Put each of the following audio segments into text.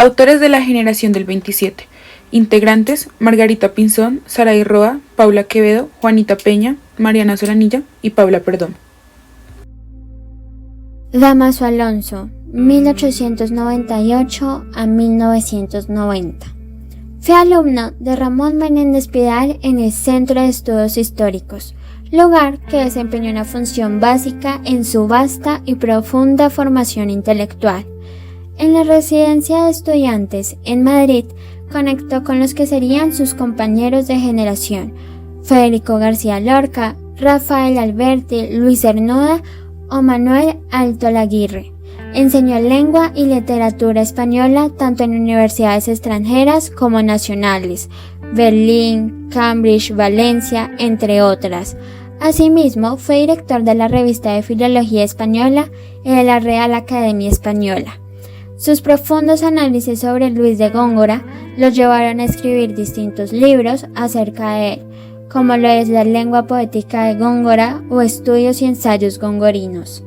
Autores de la generación del 27. Integrantes: Margarita Pinzón, Saray Roa, Paula Quevedo, Juanita Peña, Mariana Solanilla y Paula Perdomo. Dámaso Alonso, 1898 a 1990. Fue alumno de Ramón Menéndez Pidal en el Centro de Estudios Históricos, lugar que desempeñó una función básica en su vasta y profunda formación intelectual. En la residencia de estudiantes en Madrid conectó con los que serían sus compañeros de generación: Federico García Lorca, Rafael Alberti, Luis Cernuda o Manuel Alto Laguirre. Enseñó lengua y literatura española tanto en universidades extranjeras como nacionales, Berlín, Cambridge, Valencia, entre otras. Asimismo, fue director de la Revista de Filología Española y de la Real Academia Española. Sus profundos análisis sobre Luis de Góngora los llevaron a escribir distintos libros acerca de él, como lo es La lengua poética de Góngora o Estudios y ensayos gongorinos.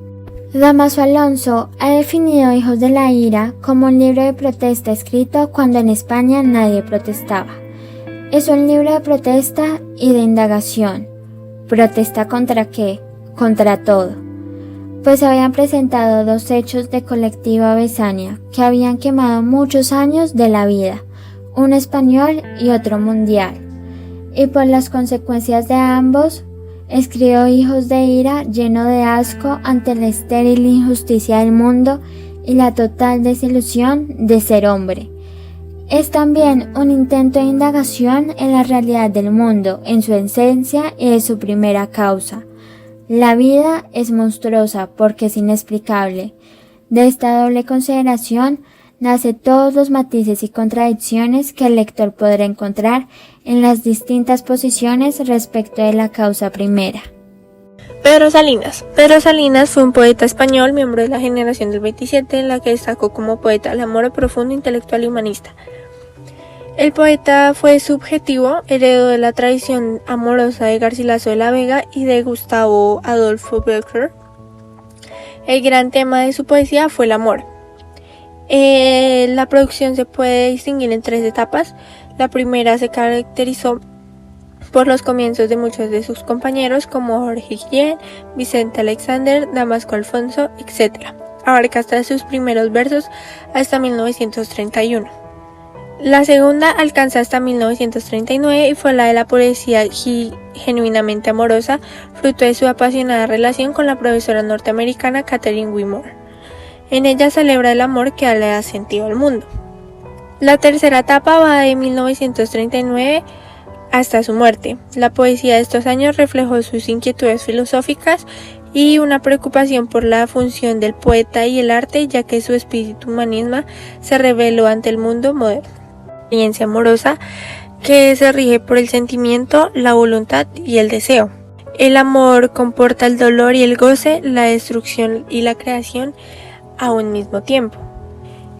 Dámaso Alonso ha definido Hijos de la Ira como un libro de protesta escrito cuando en España nadie protestaba. Es un libro de protesta y de indagación. ¿Protesta contra qué? Contra todo. Pues habían presentado dos hechos de colectiva Besania que habían quemado muchos años de la vida, uno español y otro mundial. Y por las consecuencias de ambos, escribió Hijos de Ira lleno de asco ante la estéril injusticia del mundo y la total desilusión de ser hombre. Es también un intento de indagación en la realidad del mundo, en su esencia y de su primera causa. La vida es monstruosa porque es inexplicable. De esta doble consideración nace todos los matices y contradicciones que el lector podrá encontrar en las distintas posiciones respecto de la causa primera. Pedro Salinas. Pedro Salinas fue un poeta español, miembro de la generación del 27, en la que destacó como poeta el amor profundo, intelectual y humanista. El poeta fue subjetivo, heredó de la tradición amorosa de Garcilaso de la Vega y de Gustavo Adolfo Bécquer. El gran tema de su poesía fue el amor. La producción se puede distinguir en tres etapas. La primera se caracterizó por los comienzos de muchos de sus compañeros como Jorge Guillén, Vicente Alexander, Damasco Alfonso, etc. Abarca hasta sus primeros versos hasta 1931. La segunda alcanza hasta 1939 y fue la de la poesía genuinamente amorosa, fruto de su apasionada relación con la profesora norteamericana Katherine Wilmore. En ella celebra el amor que le da sentido al mundo. La tercera etapa va de 1939 hasta su muerte. La poesía de estos años reflejó sus inquietudes filosóficas y una preocupación por la función del poeta y el arte, ya que su espíritu humanista se reveló ante el mundo moderno. Experiencia amorosa que se rige por el sentimiento, la voluntad y el deseo. El amor comporta el dolor y el goce, la destrucción y la creación a un mismo tiempo.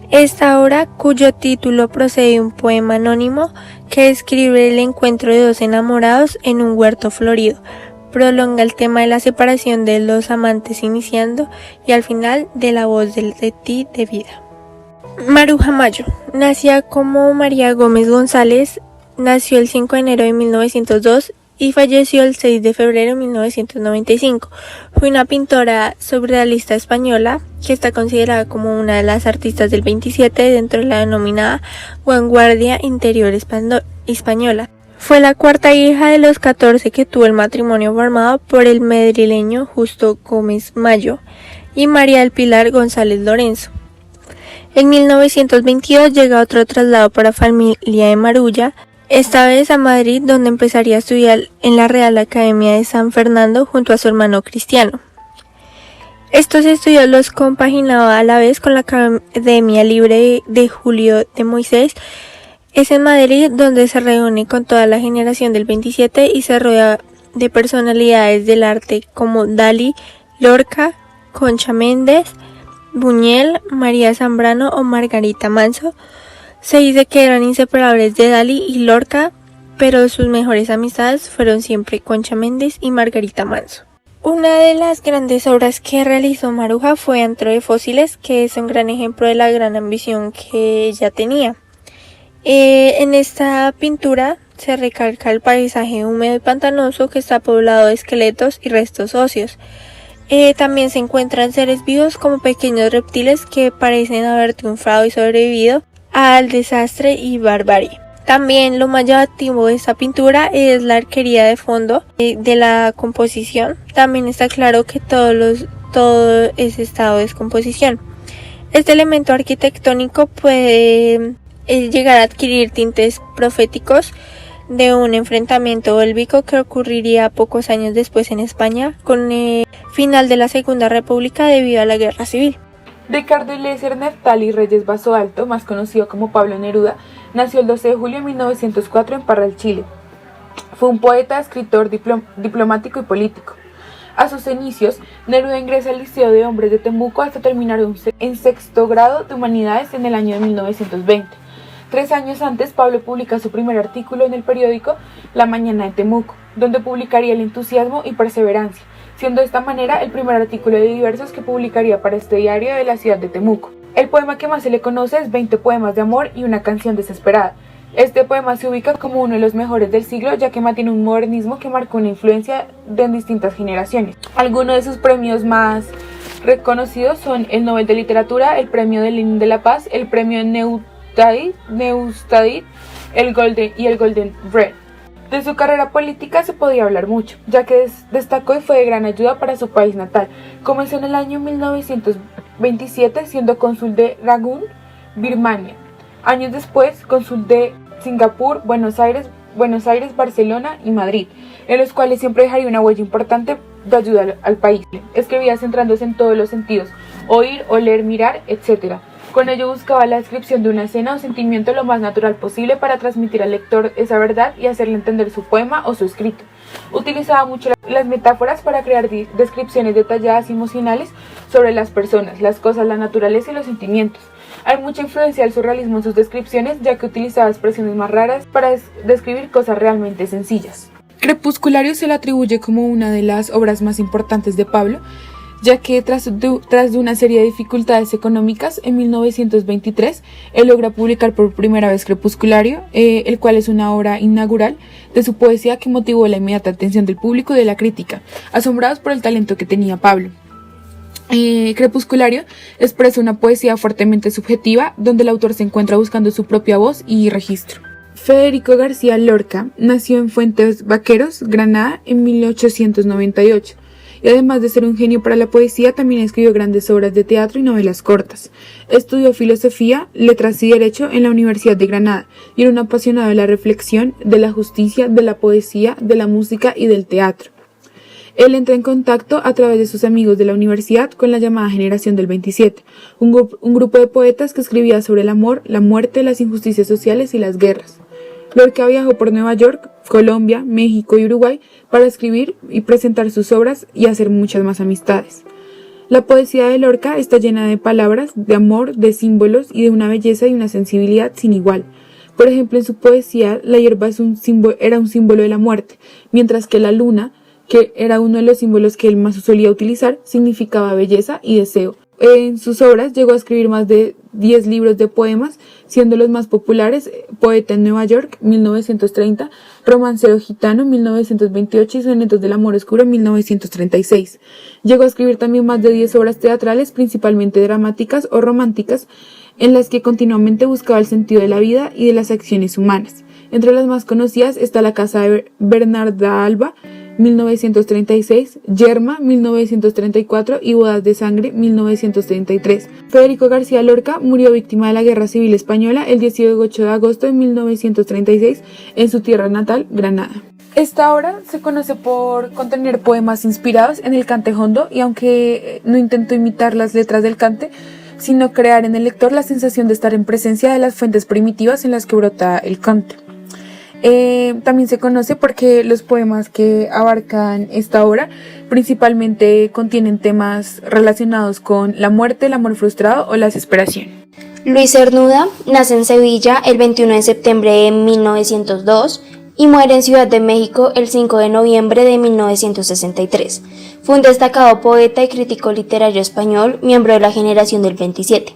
Esta obra, cuyo título procede de un poema anónimo que describe el encuentro de dos enamorados en un huerto florido, prolonga el tema de la separación de los amantes iniciando y al final de la voz de ti de vida. Maruja Mayo. Nacida como María Gómez González, nació el 5 de enero de 1902 y falleció el 6 de febrero de 1995. Fue una pintora surrealista española que está considerada como una de las artistas del 27 dentro de la denominada vanguardia interior española. Fue la cuarta hija de los 14 que tuvo el matrimonio formado por el madrileño Justo Gómez Mayo y María del Pilar González Lorenzo. En 1922 llega otro traslado para familia de Marulla, esta vez a Madrid, donde empezaría a estudiar en la Real Academia de San Fernando junto a su hermano Cristiano. Estos estudios los compaginaba a la vez con la Academia Libre de Julio de Moisés. Es en Madrid donde se reúne con toda la generación del 27 y se rodea de personalidades del arte como Dalí, Lorca, Concha Méndez, Buñuel, María Zambrano o Margarita Manso. Se dice que eran inseparables de Dalí y Lorca, pero sus mejores amistades fueron siempre Concha Méndez y Margarita Manso. Una de las grandes obras que realizó Maruja fue Antro de Fósiles, que es un gran ejemplo de la gran ambición que ella tenía. En esta pintura se recalca el paisaje húmedo y pantanoso que está poblado de esqueletos y restos óseos. También se encuentran seres vivos como pequeños reptiles que parecen haber triunfado y sobrevivido al desastre y barbarie. También lo más llamativo de esta pintura es la arquería de fondo de la composición. También está claro que todo es estado de descomposición. Este elemento arquitectónico puede llegar a adquirir tintes proféticos de un enfrentamiento bélgico que ocurriría pocos años después en España con el final de la Segunda República debido a la Guerra Civil. Ricardo Eliezer Neftali Reyes Basoalto, más conocido como Pablo Neruda, nació el 12 de julio de 1904 en Parral, Chile. Fue un poeta, escritor, diplomático y político. A sus inicios, Neruda ingresa al Liceo de Hombres de Temuco hasta terminar en sexto grado de Humanidades en el año de 1920. 3 años antes, Pablo publica su primer artículo en el periódico La Mañana de Temuco, donde publicaría El entusiasmo y perseverancia, siendo de esta manera el primer artículo de diversos que publicaría para este diario de la ciudad de Temuco. El poema que más se le conoce es 20 poemas de amor y una canción desesperada. Este poema se ubica como uno de los mejores del siglo, ya que mantiene un modernismo que marcó una influencia en distintas generaciones. Algunos de sus premios más reconocidos son el Nobel de Literatura, el Premio de Lenin de la Paz, el Premio Neustadt, el Golden Red. De su carrera política se podía hablar mucho, ya que destacó y fue de gran ayuda para su país natal. Comenzó en el año 1927 siendo cónsul de Rangún, Birmania. Años después, cónsul de Singapur, Buenos Aires, Barcelona y Madrid, en los cuales siempre dejaría una huella importante de ayuda al país. Escribía centrándose en todos los sentidos: oír, oler, mirar, etc. Con ello buscaba la descripción de una escena o sentimiento lo más natural posible para transmitir al lector esa verdad y hacerle entender su poema o su escrito. Utilizaba mucho las metáforas para crear descripciones detalladas y emocionales sobre las personas, las cosas, la naturaleza y los sentimientos. Hay mucha influencia del surrealismo en sus descripciones, ya que utilizaba expresiones más raras para describir cosas realmente sencillas. Crepusculario se le atribuye como una de las obras más importantes de Pablo, ya que tras de una serie de dificultades económicas, en 1923, él logra publicar por primera vez Crepusculario, el cual es una obra inaugural de su poesía que motivó la inmediata atención del público y de la crítica, asombrados por el talento que tenía Pablo. Crepusculario expresa una poesía fuertemente subjetiva, donde el autor se encuentra buscando su propia voz y registro. Federico García Lorca nació en Fuentes Vaqueros, Granada, en 1898. Y además de ser un genio para la poesía, también escribió grandes obras de teatro y novelas cortas. Estudió filosofía, letras y derecho en la Universidad de Granada y era un apasionado de la reflexión, de la justicia, de la poesía, de la música y del teatro. Él entra en contacto a través de sus amigos de la universidad con la llamada Generación del 27, un grupo de poetas que escribía sobre el amor, la muerte, las injusticias sociales y las guerras. Lorca viajó por Nueva York, Colombia, México y Uruguay para escribir y presentar sus obras y hacer muchas más amistades. La poesía de Lorca está llena de palabras, de amor, de símbolos y de una belleza y una sensibilidad sin igual. Por ejemplo, en su poesía, la hierba era un símbolo de la muerte, mientras que la luna, que era uno de los símbolos que él más solía utilizar, significaba belleza y deseo. En sus obras llegó a escribir más de 10 libros de poemas, siendo los más populares Poeta en Nueva York, 1930, Romancero Gitano, 1928 y Sonetos del Amor Oscuro, 1936. Llegó a escribir también más de 10 obras teatrales, principalmente dramáticas o románticas, en las que continuamente buscaba el sentido de la vida y de las acciones humanas. Entre las más conocidas está La Casa de Bernarda Alba, 1936, Yerma, 1934 y Bodas de Sangre, 1933. Federico García Lorca murió víctima de la Guerra Civil Española el 18 de agosto de 1936 en su tierra natal, Granada. Esta obra se conoce por contener poemas inspirados en el cante jondo y aunque no intentó imitar las letras del cante, sino crear en el lector la sensación de estar en presencia de las fuentes primitivas en las que brota el cante. También se conoce porque los poemas que abarcan esta obra principalmente contienen temas relacionados con la muerte, el amor frustrado o la desesperación. Luis Cernuda nace en Sevilla el 21 de septiembre de 1902. y muere en Ciudad de México el 5 de noviembre de 1963. Fue un destacado poeta y crítico literario español, miembro de la generación del 27.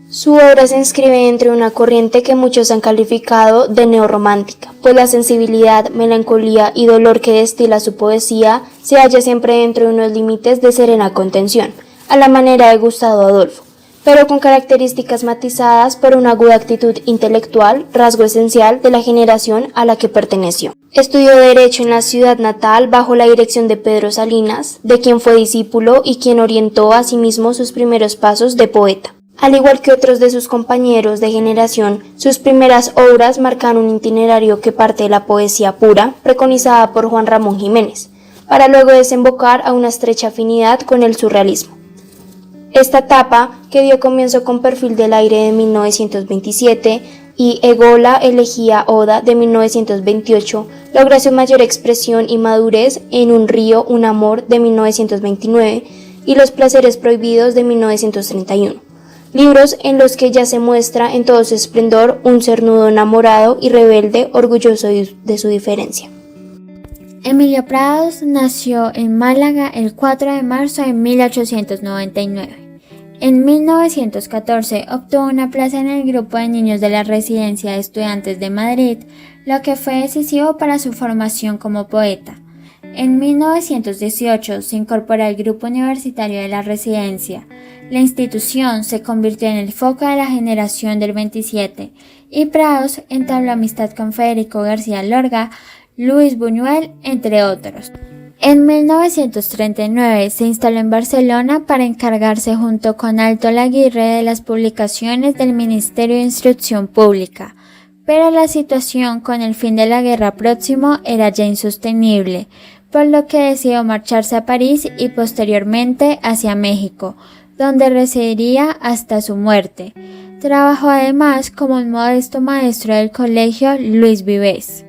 Su obra se inscribe entre una corriente que muchos han calificado de neorromántica, pues la sensibilidad, melancolía y dolor que destila su poesía se halla siempre dentro de unos límites de serena contención, a la manera de Gustavo Adolfo, pero con características matizadas por una aguda actitud intelectual, rasgo esencial de la generación a la que perteneció. Estudió Derecho en la ciudad natal bajo la dirección de Pedro Salinas, de quien fue discípulo y quien orientó asimismo sus primeros pasos de poeta. Al igual que otros de sus compañeros de generación, sus primeras obras marcan un itinerario que parte de la poesía pura, preconizada por Juan Ramón Jiménez, para luego desembocar a una estrecha afinidad con el surrealismo. Esta etapa, que dio comienzo con Perfil del aire de 1927 y Egola, elegía Oda de 1928, logra su mayor expresión y madurez en Un río, un amor de 1929 y Los placeres prohibidos de 1931. Libros en los que ya se muestra en todo su esplendor un cernudo enamorado y rebelde, orgulloso de su diferencia. Emilio Prados nació en Málaga el 4 de marzo de 1899. En 1914 obtuvo una plaza en el grupo de niños de la Residencia de Estudiantes de Madrid, lo que fue decisivo para su formación como poeta. En 1918 se incorporó al grupo universitario de la Residencia. La institución se convirtió en el foco de la generación del 27 y Prados entabló amistad con Federico García Lorca, Luis Buñuel, entre otros. En 1939 se instaló en Barcelona para encargarse junto con Alto Laguirre de las publicaciones del Ministerio de Instrucción Pública, pero la situación con el fin de la guerra próximo era ya insostenible, por lo que decidió marcharse a París y posteriormente hacia México, donde residiría hasta su muerte. Trabajó además como un modesto maestro del colegio Luis Vives.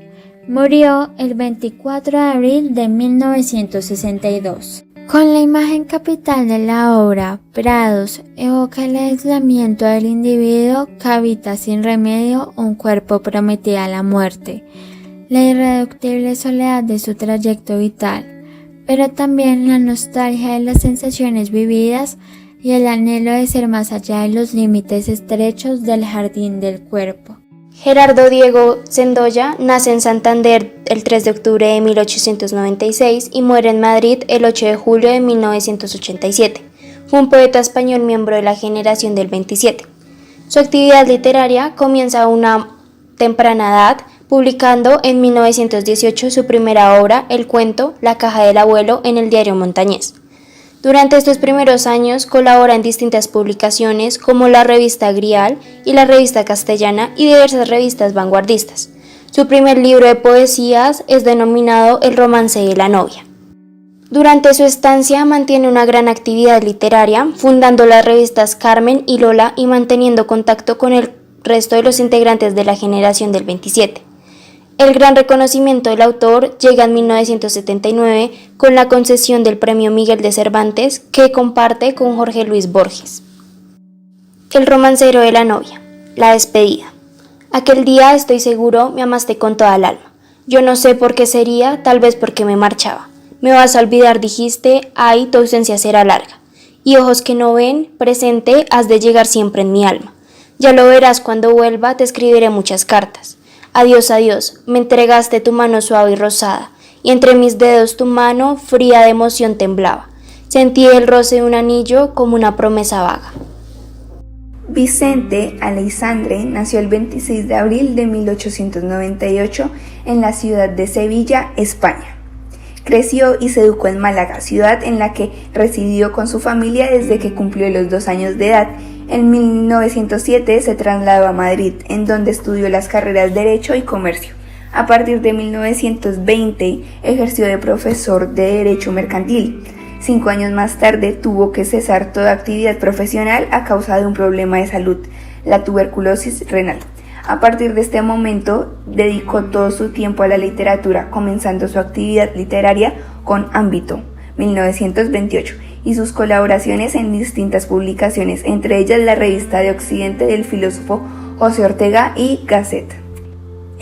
Murió el 24 de abril de 1962. Con la imagen capital de la obra, Prados evoca el aislamiento del individuo que habita sin remedio un cuerpo prometido a la muerte, la irreductible soledad de su trayecto vital, pero también la nostalgia de las sensaciones vividas y el anhelo de ser más allá de los límites estrechos del jardín del cuerpo. Gerardo Diego Sendoya nace en Santander el 3 de octubre de 1896 y muere en Madrid el 8 de julio de 1987. Fue un poeta español miembro de la generación del 27. Su actividad literaria comienza a una temprana edad, publicando en 1918 su primera obra, el cuento La caja del abuelo, en el diario Montañés. Durante estos primeros años colabora en distintas publicaciones como la revista Grial y la revista Castellana y diversas revistas vanguardistas. Su primer libro de poesías es denominado El romance de la novia. Durante su estancia mantiene una gran actividad literaria, fundando las revistas Carmen y Lola y manteniendo contacto con el resto de los integrantes de la generación del 27. El gran reconocimiento del autor llega en 1979 con la concesión del Premio Miguel de Cervantes, que comparte con Jorge Luis Borges. El romancero de la novia, la despedida. Aquel día, estoy seguro, me amaste con toda el alma. Yo no sé por qué sería, tal vez porque me marchaba. Me vas a olvidar, dijiste, ay, tu ausencia será larga. Y ojos que no ven, presente, has de llegar siempre en mi alma. Ya lo verás cuando vuelva, te escribiré muchas cartas. Adiós, adiós, me entregaste tu mano suave y rosada, y entre mis dedos tu mano fría de emoción temblaba. Sentí el roce de un anillo como una promesa vaga. Vicente Aleixandre nació el 26 de abril de 1898 en la ciudad de Sevilla, España. Creció y se educó en Málaga, ciudad en la que residió con su familia desde que cumplió los 2 años de edad. En 1907 se trasladó a Madrid, en donde estudió las carreras Derecho y Comercio. A partir de 1920 ejerció de profesor de Derecho Mercantil. 5 años más tarde tuvo que cesar toda actividad profesional a causa de un problema de salud, la tuberculosis renal. A partir de este momento dedicó todo su tiempo a la literatura, comenzando su actividad literaria con Ámbito, 1928, y sus colaboraciones en distintas publicaciones, entre ellas la revista de Occidente del filósofo José Ortega y Gazette.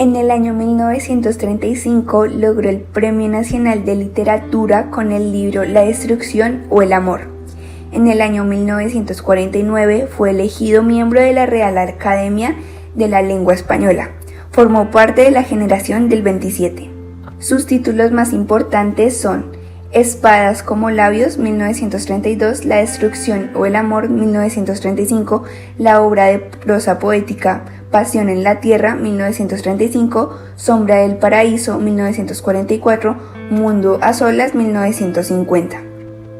En el año 1935 logró el Premio Nacional de Literatura con el libro La destrucción o el amor. En el año 1949 fue elegido miembro de la Real Academia de la Lengua Española. Formó parte de la generación del 27. Sus títulos más importantes son Espadas como labios, 1932, La destrucción o el amor, 1935, la obra de prosa poética Pasión en la tierra, 1935, Sombra del paraíso, 1944, Mundo a solas, 1950.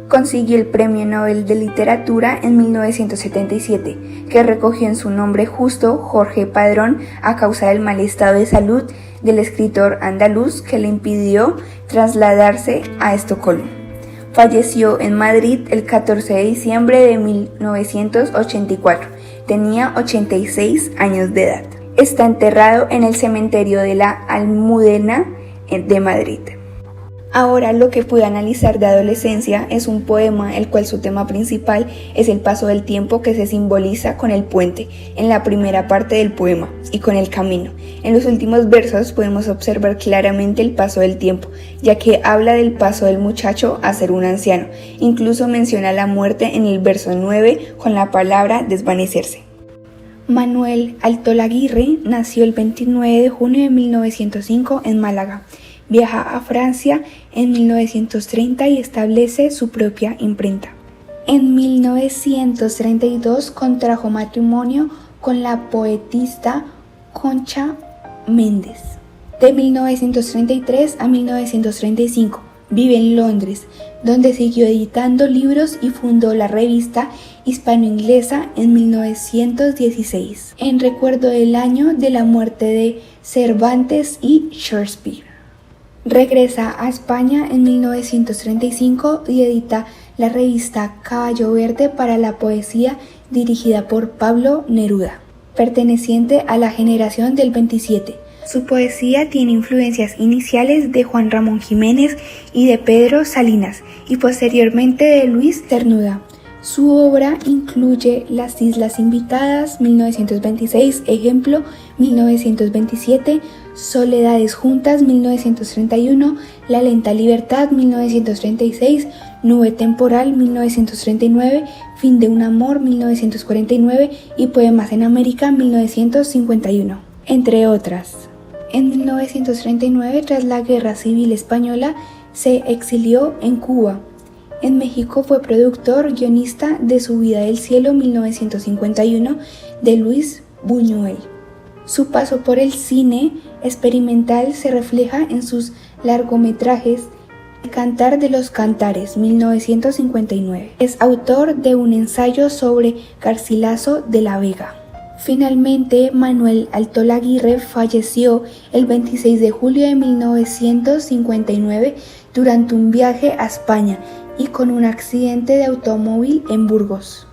Consiguió el Premio Nobel de Literatura en 1977, que recogió en su nombre justo Jorge Padrón a causa del mal estado de salud del escritor andaluz que le impidió trasladarse a Estocolmo. Falleció en Madrid el 14 de diciembre de 1984. Tenía 86 años de edad. Está enterrado en el cementerio de la Almudena de Madrid. Ahora lo que pude analizar de adolescencia es un poema el cual su tema principal es el paso del tiempo que se simboliza con el puente en la primera parte del poema y con el camino. En los últimos versos podemos observar claramente el paso del tiempo, ya que habla del paso del muchacho a ser un anciano. Incluso menciona la muerte en el verso 9 con la palabra desvanecerse. Manuel Altolaguirre nació el 29 de junio de 1905 en Málaga. Viaja a Francia en 1930 y establece su propia imprenta. En 1932 contrajo matrimonio con la poetista Concha Méndez. De 1933 a 1935 vive en Londres, donde siguió editando libros y fundó la revista hispano-inglesa en 1916, en recuerdo del año de la muerte de Cervantes y Shakespeare. Regresa a España en 1935 y edita la revista Caballo Verde para la poesía dirigida por Pablo Neruda, perteneciente a la generación del 27. Su poesía tiene influencias iniciales de Juan Ramón Jiménez y de Pedro Salinas y posteriormente de Luis Cernuda. Su obra incluye Las Islas Invitadas, 1926, Ejemplo, 1927, Soledades Juntas, 1931, La Lenta Libertad, 1936, Nube Temporal, 1939, Fin de un Amor, 1949 y Poemas en América, 1951, entre otras. En 1939, tras la Guerra Civil Española, se exilió en Cuba. En México fue productor, guionista de Subida del Cielo, 1951, de Luis Buñuel. Su paso por el cine experimental se refleja en sus largometrajes El Cantar de los Cantares, 1959. Es autor de un ensayo sobre Garcilaso de la Vega. Finalmente, Manuel Altolaguirre falleció el 26 de julio de 1959 durante un viaje a España y con un accidente de automóvil en Burgos.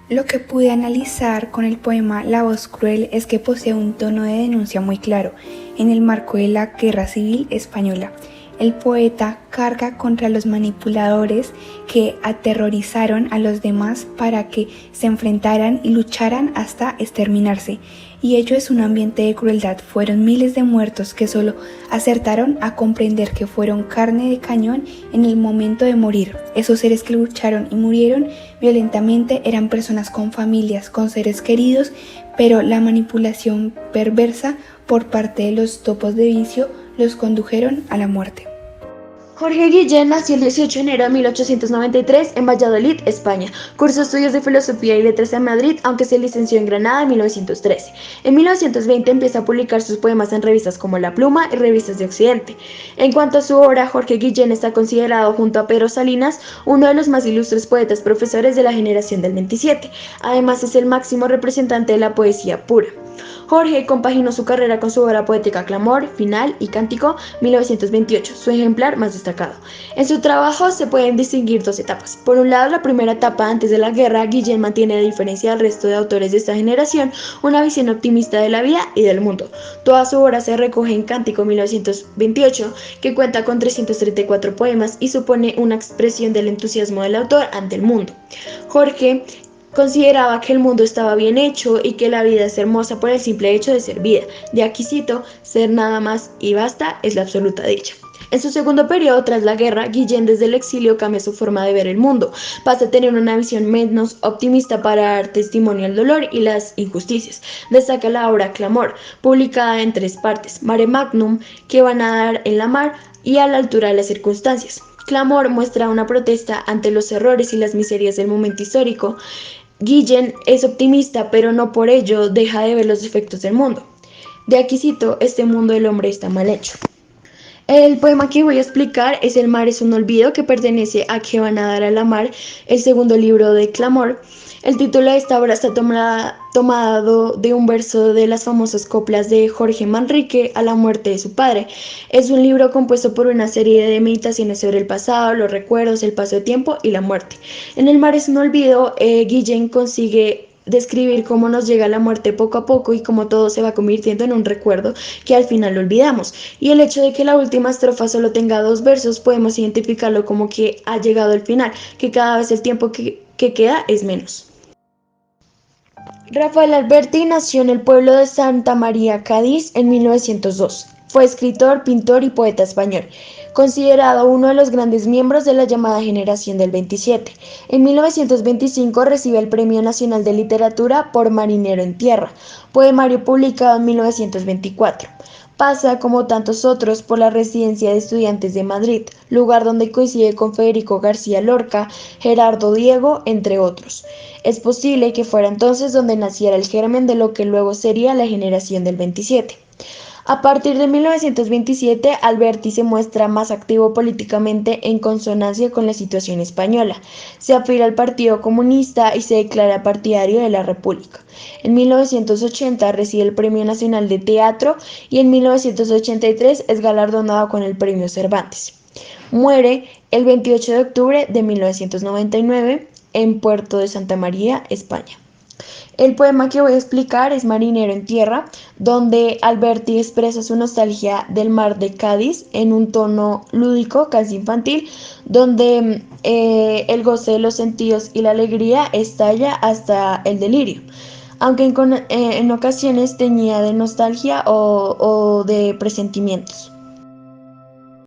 Lo que pude analizar con el poema La voz cruel es que posee un tono de denuncia muy claro en el marco de la Guerra Civil Española. El poeta carga contra los manipuladores que aterrorizaron a los demás para que se enfrentaran y lucharan hasta exterminarse. Y ello es un ambiente de crueldad. Fueron miles de muertos que solo acertaron a comprender que fueron carne de cañón en el momento de morir. Esos seres que lucharon y murieron violentamente eran personas con familias, con seres queridos, pero la manipulación perversa por parte de los topos de vicio los condujeron a la muerte. Jorge Guillén nació el 18 de enero de 1893 en Valladolid, España. Cursó estudios de Filosofía y Letras en Madrid, aunque se licenció en Granada en 1913. En 1920 empieza a publicar sus poemas en revistas como La Pluma y revistas de Occidente. En cuanto a su obra, Jorge Guillén está considerado, junto a Pedro Salinas, uno de los más ilustres poetas profesores de la generación del 27. Además, es el máximo representante de la poesía pura. Jorge compaginó su carrera con su obra poética Clamor, Final y Cántico, 1928, su ejemplar más destacado. En su trabajo se pueden distinguir dos etapas. Por un lado, la primera etapa antes de la guerra, Guillén mantiene, a diferencia del resto de autores de esta generación, una visión optimista de la vida y del mundo. Toda su obra se recoge en Cántico, 1928, que cuenta con 334 poemas y supone una expresión del entusiasmo del autor ante el mundo. Jorge Consideraba que el mundo estaba bien hecho y que la vida es hermosa por el simple hecho de ser vida. De aquí cito, ser nada más y basta es la absoluta dicha. En su segundo periodo tras la guerra, Guillén desde el exilio cambia su forma de ver el mundo, pasa a tener una visión menos optimista para dar testimonio al dolor y las injusticias. Destaca la obra Clamor, publicada en 3 partes, Mare Magnum, que van a dar en la mar y a la altura de las circunstancias. Clamor muestra una protesta ante los errores y las miserias del momento histórico. Guillén es optimista, pero no por ello deja de ver los defectos del mundo. De aquí cito, este mundo del hombre está mal hecho. El poema que voy a explicar es El mar es un olvido, que pertenece a Que van a dar a la mar, el segundo libro de Clamor. El título de esta obra está tomado de un verso de las famosas coplas de Jorge Manrique a la muerte de su padre. Es un libro compuesto por una serie de meditaciones sobre el pasado, los recuerdos, el paso de tiempo y la muerte. En El mar es un olvido, Guillén consigue describir cómo nos llega la muerte poco a poco y cómo todo se va convirtiendo en un recuerdo que al final olvidamos. Y el hecho de que la última estrofa solo tenga 2 versos, podemos identificarlo como que ha llegado el final, que cada vez el tiempo que queda es menos. Rafael Alberti nació en el pueblo de Santa María, Cádiz, en 1902. Fue escritor, pintor y poeta español, considerado uno de los grandes miembros de la llamada generación del 27. En 1925 recibe el Premio Nacional de Literatura por Marinero en Tierra, poemario publicado en 1924. Pasa, como tantos otros, por la Residencia de Estudiantes de Madrid, lugar donde coincide con Federico García Lorca, Gerardo Diego, entre otros. Es posible que fuera entonces donde naciera el germen de lo que luego sería la generación del 27. A partir de 1927, Alberti se muestra más activo políticamente en consonancia con la situación española. Se afila al Partido Comunista y se declara partidario de la República. En 1980 recibe el Premio Nacional de Teatro y en 1983 es galardonado con el Premio Cervantes. Muere el 28 de octubre de 1999 en Puerto de Santa María, España. El poema que voy a explicar es Marinero en Tierra, donde Alberti expresa su nostalgia del mar de Cádiz en un tono lúdico, casi infantil, donde el goce de los sentidos y la alegría estalla hasta el delirio, aunque en ocasiones teñida de nostalgia o de presentimientos.